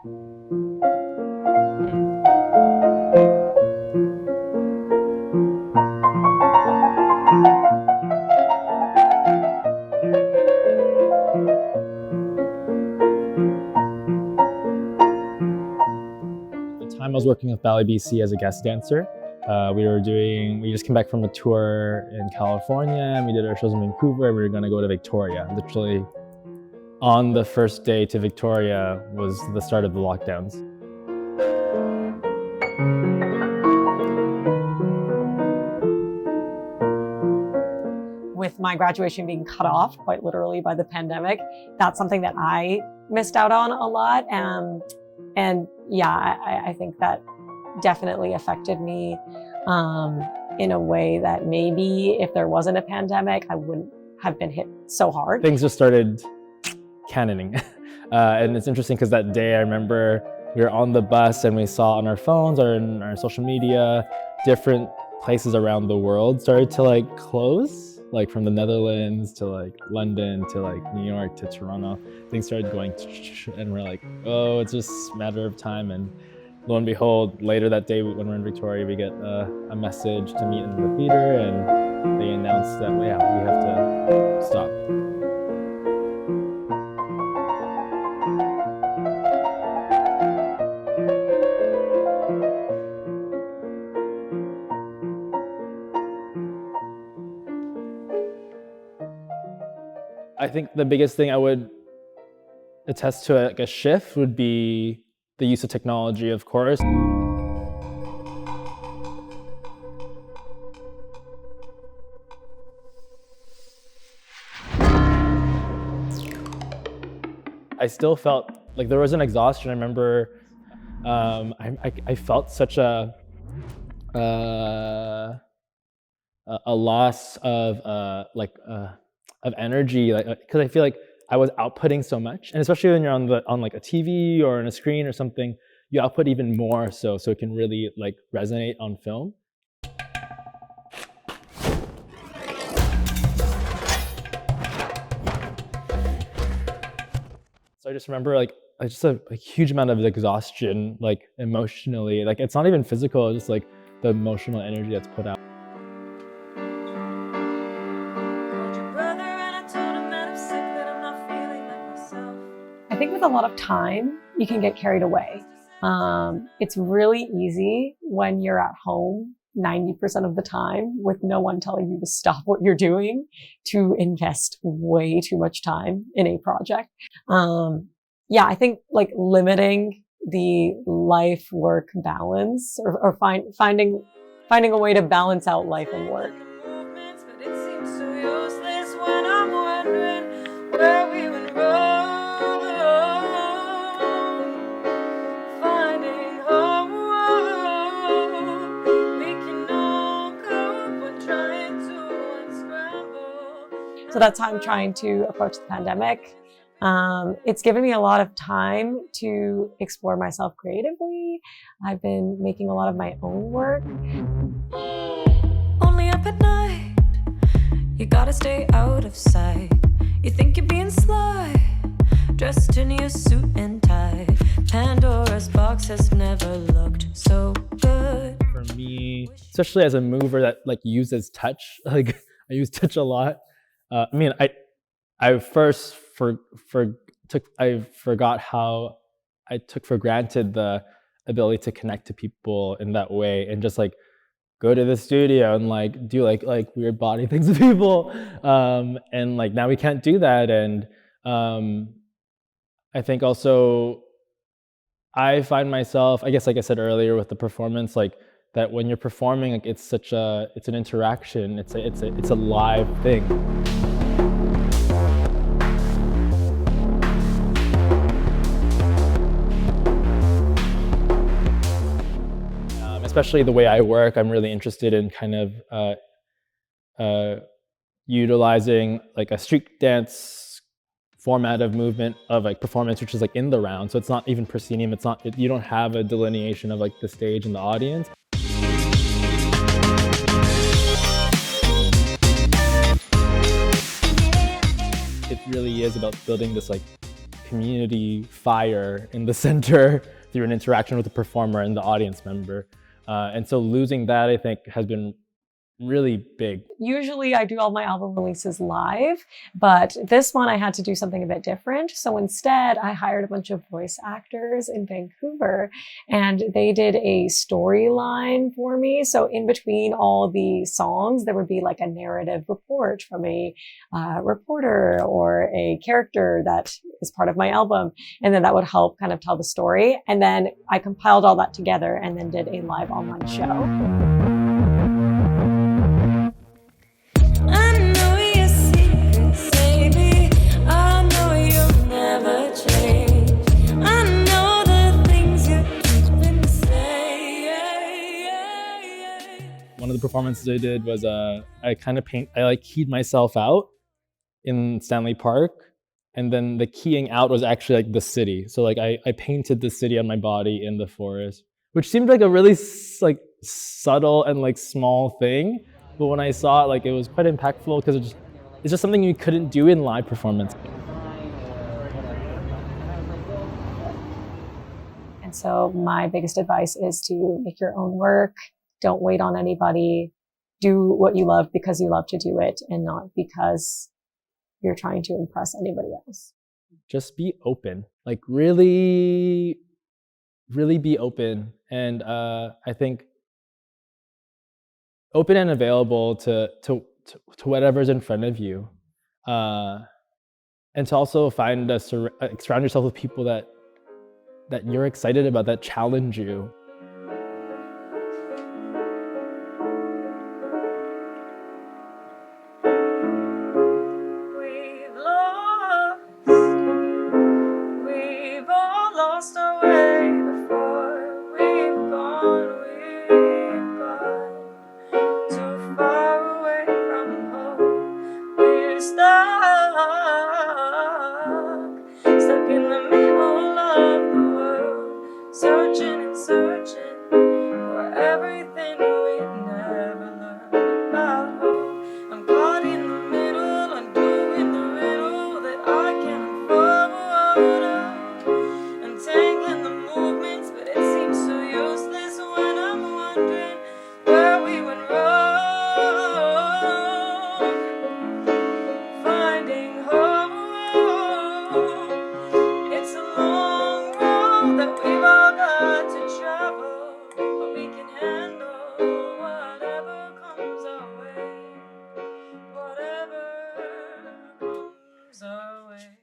I was working with Ballet BC as a guest dancer. We just came back from a tour in California, and we did our shows in Vancouver, and we were gonna go to Victoria. Literally on the first day to Victoria was the start of the lockdowns. With my graduation being cut off quite literally by the pandemic, that's something that I missed out on a lot. And yeah, I think that definitely affected me in a way that maybe if there wasn't a pandemic, I wouldn't have been hit so hard. Things just started cannoning. And it's interesting because that day I remember we were on the bus and we saw on our phones or in our social media, different places around the world started to like close, like from the Netherlands to like London to like New York to Toronto. Things started going and we're like, oh, it's just a matter of time. And lo and behold, later that day when we're in Victoria, we get a message to meet in the theater and they announced that, yeah, we have to stop. I think the biggest thing I would attest to like a shift would be the use of technology, of course. I still felt like there was an exhaustion. I remember I felt such a loss of energy, like because I feel like I was outputting so much, and especially when you're on like a TV or on a screen or something, you output even more so it can really like resonate on film. So I just remember like just a huge amount of exhaustion, like emotionally, like it's not even physical, it's just like the emotional energy that's put out. I think with a lot of time, you can get carried away. It's really easy when you're at home 90% of the time with no one telling you to stop what you're doing to invest way too much time in a project. Yeah, I think like limiting the life-work balance or finding a way to balance out life and work. So that's how I'm trying to approach the pandemic. It's given me a lot of time to explore myself creatively. I've been making a lot of my own work. Only up at night, you gotta stay out of sight. You think you're being sly, dressed in your suit and tie. Pandora's box has never looked so good. For me, especially as a mover that like uses touch, like I use touch a lot. I mean, I first I forgot how I took for granted the ability to connect to people in that way and just like go to the studio and like do like weird body things with people. And like now we can't do that. And I think also I find myself, I guess like I said earlier with the performance, like that when you're performing, like it's an interaction. It's a live thing. Especially the way I work, I'm really interested in kind of utilizing like a street dance format of movement of like performance, which is like in the round. So it's not even proscenium. You don't have a delineation of like the stage and the audience. It really is about building this like community fire in the center through an interaction with the performer and the audience member. And so losing that, I think, has been really big. Usually I do all my album releases live, but this one I had to do something a bit different. So instead I hired a bunch of voice actors in Vancouver and they did a storyline for me. So in between all the songs, there would be like a narrative report from a reporter or a character that is part of my album. And then that would help kind of tell the story. And then I compiled all that together and then did a live online show. One of the performances I did was I keyed myself out in Stanley Park, and then the keying out was actually like the city. So like I painted the city on my body in the forest, which seemed like a really like subtle and like small thing, but when I saw it, like it was quite impactful because it's just something you couldn't do in live performance. And so my biggest advice is to make your own work. Don't wait on anybody. Do what you love because you love to do it and not because you're trying to impress anybody else. Just be open, like really, really be open. And I think open and available to whatever's in front of you. And to also surround yourself with people that you're excited about, that challenge you. Lost our way before we've gone too far away from home. We're stuck in the middle of the world, searching and searching for everything we never learned about home. I'm caught in the middle, undoing the riddle that I can't unfold. Tangling the movements, but it seems so useless when I'm wondering where we went wrong. Finding home, it's a long road that we've all got to travel, but we can handle whatever comes our way, whatever comes our way.